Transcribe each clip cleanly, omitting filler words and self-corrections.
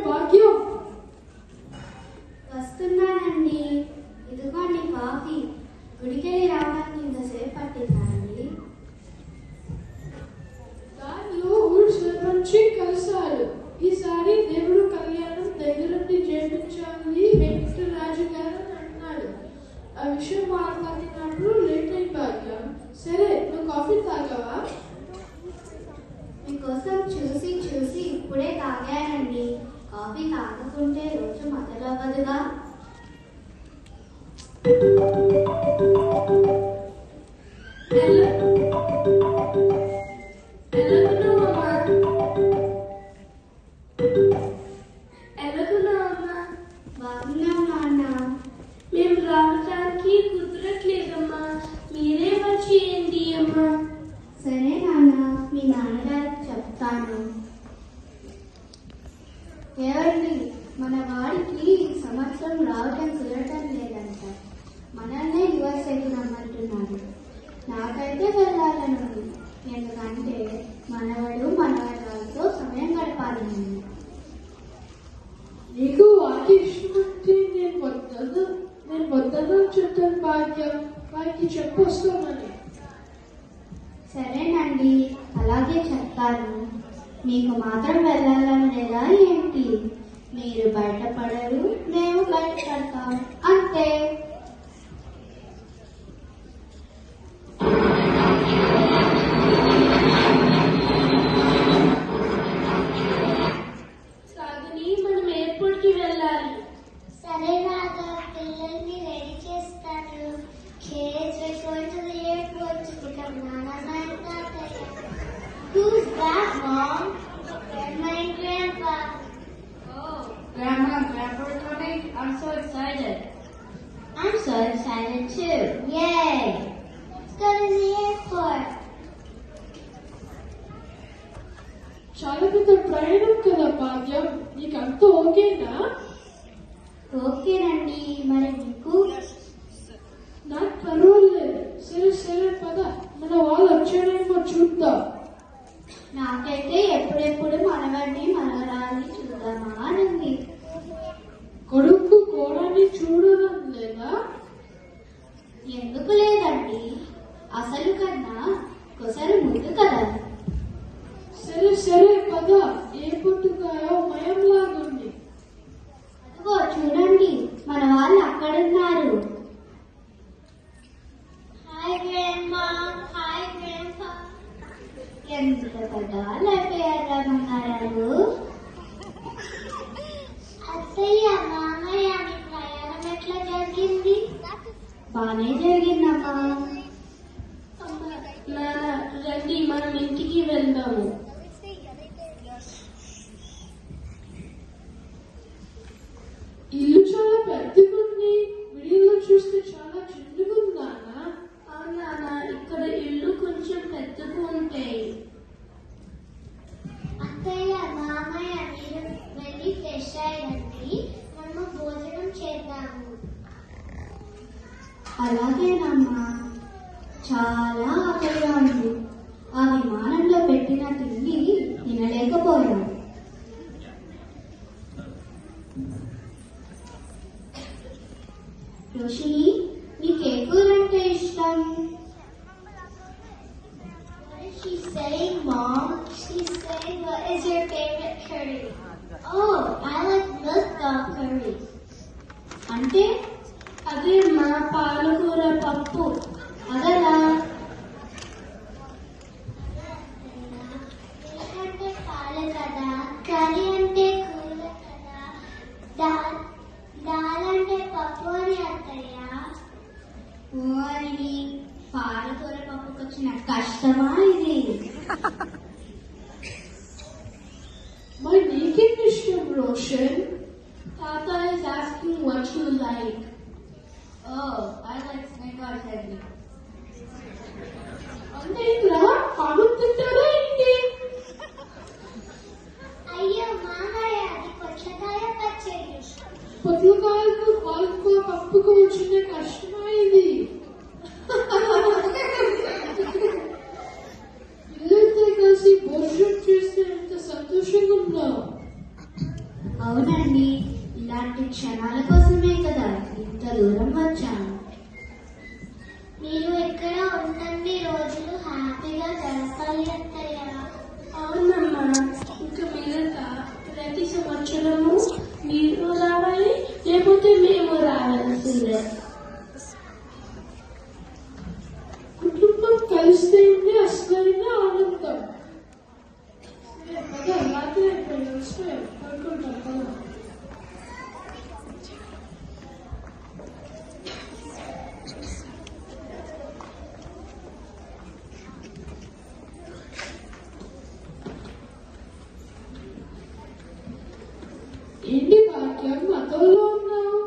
భాగ్యం వస్తున్నానండి. ఇదిగోండి కాఫీ. గుడికెళ్ళి రావడానికి ఇంతసేపు పట్టిందండి. దానిలో ఊరు సర్పంచి కలిశారు. ఈసారి దేవుడు కళ్యాణం దగ్గరుండి చేయించాలని వెంకటరాజు గారు అన్నాడు. ఆ విషయం మాట్లాడినప్పుడు లేట్ అయి భాగ్యం. సరే, నువ్వు కాఫీ తాగావా? మీకోసం చూసి చూసి ఇప్పుడే తాగానండి. కాఫీ తాగకుంటే రోజు మొదలవ్వదుగా. బాగున్నాం నాన్న. మేము రావడానికి కుదరట్లేదమ్మా, మీరే వచ్చేయండి అమ్మా. సరే నాన్న, మీ నాన్నగారికి చెప్తాను. ఏమండి, మన వాడికి సంవత్సరం రావటం కుదరటం లేదంట. మనల్నే యుఎస్ఏకి రమ్మంటున్నాడు. నాకైతే వెళ్ళాలని ఉంది. ఎందుకంటే మనవాడు మనవాళ్ళతో సమయం గడపాలి. నీకు వాకి ఇష్టమంటే నేను వద్దను చెప్తాను భాగ్యం. వారికి చెప్పొస్తామని. సరేనండి, అలాగే చెప్తాను. మీకు మాత్రం వెళ్ళాలని లేదా ఏంటి? మీరు బయటపడరు, మేము బయటపడతాం, అంతే. సాగని, మనం ఎయిర్పోర్ట్ కి వెళ్ళాలి. సరే రాగా, పిల్లల్ని రెడీ చేస్తాను. Kids, we're going to the airport to pick up Nana and Tataya. Who's that, Mom? Grandma and Grandpa. Oh, Grandma and Grandpa are coming? I'm so excited. I'm so excited too. Yay! Let's go to the airport. చాలా పెద్ద ప్రయాణం కదా భాగ్యం. నీకంతా ఓకేనా? ఓకేనండి. మరి మీకు? నాకు పర్వాలేదు. సరే పద, మన వాళ్ళు వచ్చాడేమో చూద్దాం. నాకైతే ఎప్పుడెప్పుడు మనవాడిని మనవరాన్ని చూద్దామా అని ఉంది. కొడుకు కోడని చూడడం లేదా? ఎందుకు లేదండి, అసలు కన్నా కొసరు ముందు కదా. సరే పద. ఏ పుట్టుకాయో మయంలాగుంది. అదిగో చూడండి, మన వాళ్ళు అక్కడున్నారు. Hi grandma, hi grandpa. ఎంత పెద్దవాళ్ళు అయిపోయారా బంగారాలు. అత్తయ్య, మామయ్య, మీ ప్రయాణం ఎట్లా జరిగింది? బానే జరిగిందమ్మా. రండి, మనం ఇంటికి వెళ్దాము. ఇల్లు చాలా పెద్దగుంది. వీడియోలో చూస్తే చాలా చిన్నగుందా? అవునా, ఇక్కడ ఇల్లు కొంచెం పెద్దగా ఉంటాయి. అత్తయ్య, మామయ్య, మీరు వెళ్ళి ఫ్రెష్ అయ్యండి, మనము భోజనం చేద్దాము. అలాగేనమ్మా. చాలా ఆకలిగా ఉంది. ఆ విమానంలో పెట్టిన తిండి తినలేకపోయాను. రోషిని, నీకు ఏ కూర అంటే ఇష్టం? What is she saying, Mom? She's saying, what is your favorite curry? Oh, I like milk dog curry. అంటే అదే మా పాలకూర పప్పు. అదలా అంటే పాలు కదా, కర్రీ అంటే కూర కదా, దాల్ అంటే పప్పు అని అత్తయ్య. ఓరి, పాలకూర పప్పుకి వచ్చిన కష్టమా ఇది? మరి నీకేం ఇష్టం Roshan? Tata is asking what you like. Oh, I like snake oil curry. అంటే ఇలా పాలు తింటారా ఏంటి? ఒప్పుకోవచ్చునే కష్టమా ఇది? పిల్లలతో కలిసి భోజనం చేస్తే ఎంత సంతోషంగా ఉందో. అవునండి, ఇలాంటి క్షణాల కోసమే కదా ఇంత దూరం వచ్చాను. మీరు ఎక్కడ ఉండండి రోజులు హ్యాపీగా గడపాలి అత్తయ్య. అవునమ్మా, ఇంకా మీదట ప్రతి సంవత్సరము మీరు రావాలి, లేకపోతే మేము రావాల్సిందే. కుటుంబం కలిస్తే అసలైన ఆనందం. రాత్రి అయిపోయింది, వస్తే పడుకుంటాం కదా. ఏంటి భాగ్యం మతంలో ఉన్నావు?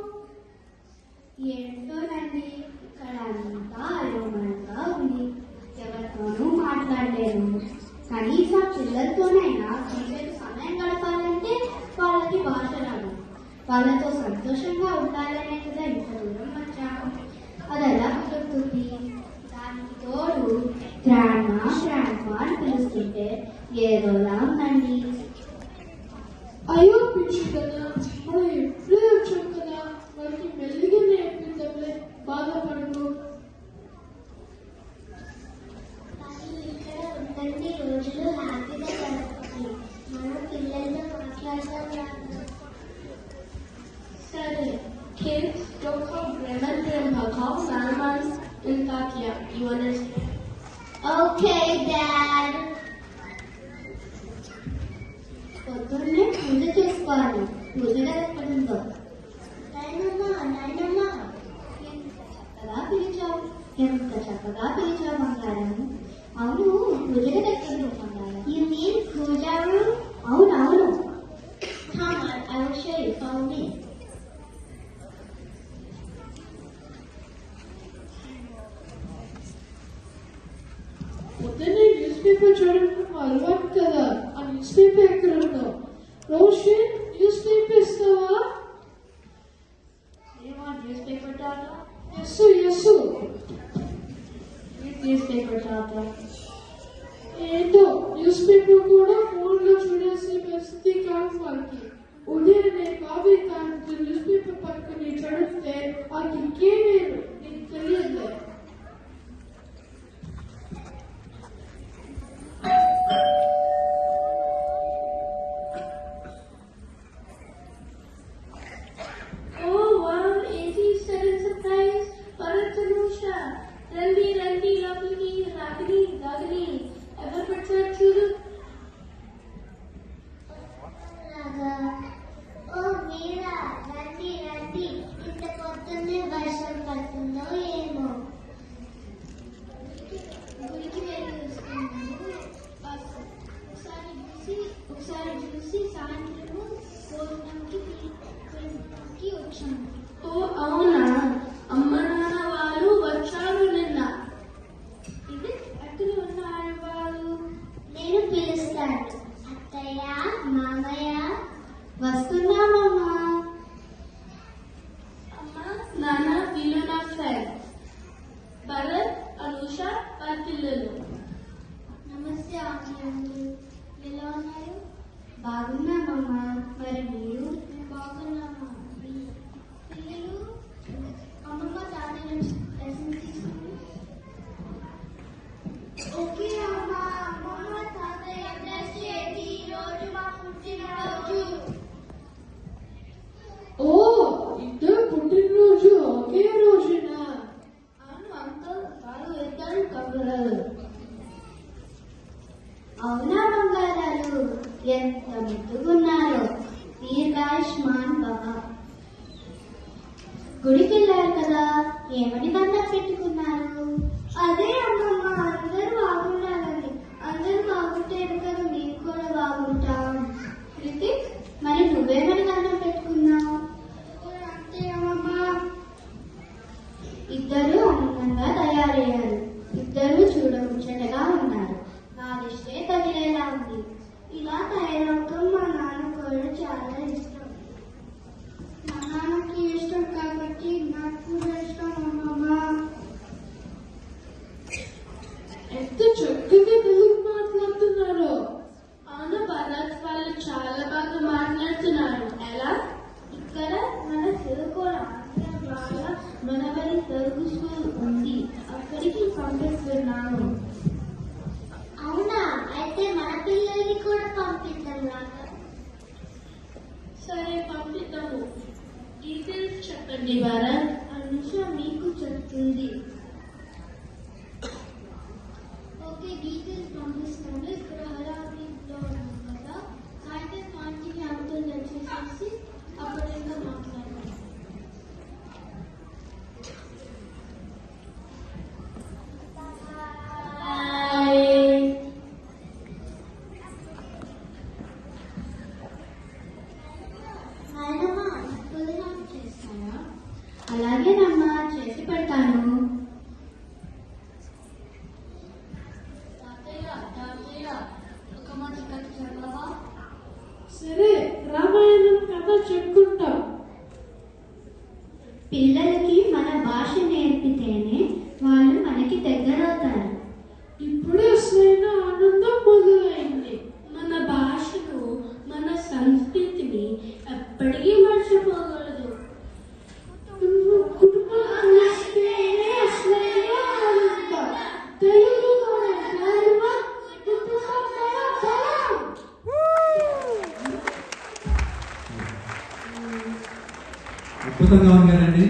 ఏంటోనండి, ఇక్కడ అంతా అయోమయంగా ఉంది. ఎవరితోనూ మాట్లాడలేను. కనీసం పిల్లలతోనైనా కొంచెం సమయం గడపాలంటే వాళ్ళకి భాష రాదు. వాళ్ళతో సంతోషంగా ఉండాలనే కదా ఇంత దూరం వచ్చాము. అది ఎలా కుదురుతుంది? దానికి తోడు గ్రాండ్మా గ్రాండ్మా అని పిలుస్తుంటే ఏదోలా ఉందండి. అయ్యో పిచ్చి కదా, మనం ఎప్పుడే వచ్చాం కదా, వాళ్ళకి మెల్లిగా నేర్పిద్దాంలే, బాధపడకు. ఇక్కడ ఉండండి రోజులు హ్యాపీగా గడపాలి. మనం పిల్లలతో మాట్లాడతాం. సరే, kids, don't call grandma grandpa, call Salman and Katya. You understand? Okay dad. పొద్దున్నే పూజ చేసుకోవాలి. పూజ ఎక్కడుందో? నాయనమ్మా నాయనమ్మా, ఎంత చక్కగా పిలిచావు బంగారం. అవును, పూజ ఎక్కడుందో బంగారం? You mean pooja room? అవునవును. Come on, I will show you. Follow me. పొద్దున్నే న్యూస్ పేపర్ చూడడం అలవాటు కదా. ఆ న్యూస్ పేపర్ ఎక్కడ ఉందో? రోషన్, న్యూస్ పేపర్ ఇస్తావా? ఏమా న్యూస్ పేపర్ తాత? Yes yes. న్యూస్ పేపర్ తాత. ఏంటో న్యూస్ పేపర్ కూడా ఫోన్ లో చూడాల్సిన పరిస్థితి కాదు వాళ్ళకి. ఉదయాన్నే కాఫీ తాగుతూ న్యూస్ పేపర్ పక్కని చదివితే వాళ్ళకి ఇంకే లేదు, నీకు తెలియదు. Oh wow, 87 surprise! Bharat Anusha! Randy, lovely, Ragini, ever picture children? ఓ మీరా, రండి రండి. ఇంత పొద్దున్నే వర్షం పడుతుందో ఏమో. గుడికి వెళ్ళి వస్తున్నాను. ఒకసారి చూసి సాయంత్రము భోజనంకి వచ్చాను. ఓ అవునా, అమ్మ నాన్న వాళ్ళు వచ్చారు నిన్న. ఇది ఎక్కడ ఉన్నారు వాళ్ళు? నేను పిలుస్తాను. అత్తయ్య, మామయ్య వస్తున్నామమ్మా. అమ్మ నాన్న వీళ్ళు నా ఫ్రెండ్స్ భరత్, అనుష వాళ్ళ పిల్లలు. నమస్తే ఆంటీ. ఎలా ఉన్నారు? బాగున్నామమ్మా. మరి మీరు? బాగున్నామా. పిల్లలు అమ్మమ్మ తాతయ్య నుంచి లెసన్ తీసుకుని. ఓకే అమ్మా. అమ్మమ్మ తాతయ్య బ్లెస్ చేయండి. ఈరోజు మా పుట్టినరోజు. ఓ, ఇద్దరు పుట్టినరోజు ఒకే రోజునా? అవును అంకుల్, వాళ్ళు ఇద్దరు కబుర్లు. అవునా బంగారాలు, ఎంత ముద్దుగున్నారో. దీర్ఘాయుష్మాన్ భవ. గుడికి వెళ్ళారు కదా, ఏమని దండం పెట్టుకున్నారు? అదే అమ్మమ్మ, అందరూ బాగుండాలని. అందరూ బాగుంటే కదా మేము కూడా బాగుంటాం. రితిక్, మరి నువ్వేమని దండం పెట్టుకున్నావు? అంతే అమ్మమ్మ. ఇద్దరు అందంగా తయారయ్యారు. ఇద్దరు చూడముచ్చటగా ఉన్నారు. నా దిష్టే తగిలేలా ఉంది. ఇలా తయారవటం మా నాన్న కూడా చాలా ఇష్టం. మా నాన్నకి ఇష్టం కాబట్టి నాకు సరే పంపిద్దాము. డీటెయిల్స్ చెప్పండి భారత్. అనుష మీకు చెప్తుంది. ఓకే, డీటెయిల్స్ పంపిస్తాను. ఇక్కడ హడావిడిలో ఉన్నాం కదా, సాయంత్రం కాంటిని ఆమెతో వచ్చేసేసి అప్పుడు ఇంకా మాట్లాడతాం. నాయనమ్మ, భోజనం చేస్తారా? అలాగేనమ్మా, చేసి పెడతాను. ఒక మాట చెప్పవా? సరే, రామాయణం కథ చెప్పుకుంటాం. పిల్లలకి మన భాష నేర్పితేనే వాళ్ళు మనకి దగ్గరవుతారు. ఇప్పుడే అసలైన ఆనందం మొదలైంది. మన భాషను, మన సంస్కృతిని ఎప్పటికీ మర్చిపోకూడదు. నువ్వు కుటుంబం చేస్తేనే అసలైన ఆనందం. తెలుగు అద్భుతంగా ఉంది కదండి.